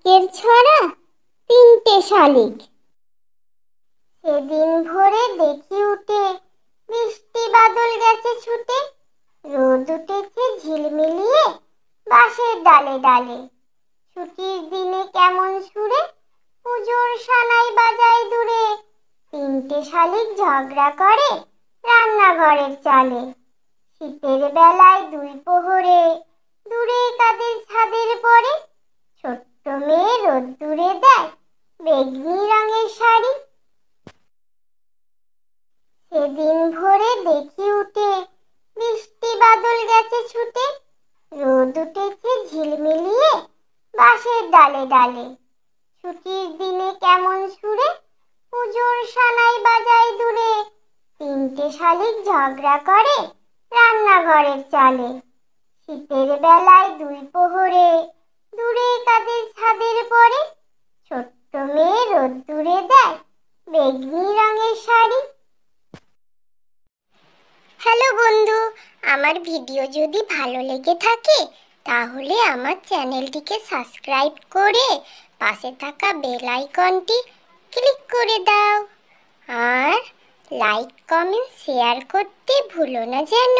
ভাগ্যের ছড়া তিনটে শালিক। সেদিন ভোরে দেখি উঠে বৃষ্টি বাদল গেছে ছুটে, রোদ উঠেছে ঝিলমিলিয়ে বাঁশের ডালে ডালে। ছুটির দিনে কেমন সুরে পুজোর সানাই বাজায় দূরে, তিনটে শালিক ঝগড়া করে রান্নাঘরের চালে। শীতের বেলায় দুই প্রহরে দূরে কাদের ছাদের পরে, ছোট্ট মেয়ে রোদ্দুরে দেয় বেগনি রঙের শাড়ি। সেদিন ভোরে দেখি উঠে বৃষ্টি বাদল গেছে ছুটে, রোদ উঠেছে ঝিলমিলিয়ে বাঁশের ডালে ডালে। ছুটির দিনে কেমন সুরে পুজোর সানাই বাজায় দূরে, তিনটে শালিক ঝগড়া করে রান্নাঘরের চালে। শীতের বেলায় দুই প্রহরে দূরে কাদের ছাদের পরে, ছোট্ট মেয়ে রোদ্দুরে দেয় বেগনি রঙের শাড়ি। হ্যালো বন্ধু, আমার ভিডিও যদি ভালো লেগে থাকে তাহলে আমার চ্যানেলটিকে সাবস্ক্রাইব করে পাশে থাকা বেল আইকনটি ক্লিক করে দাও আর লাইক কমেন্ট শেয়ার করতে ভুলো না যেন।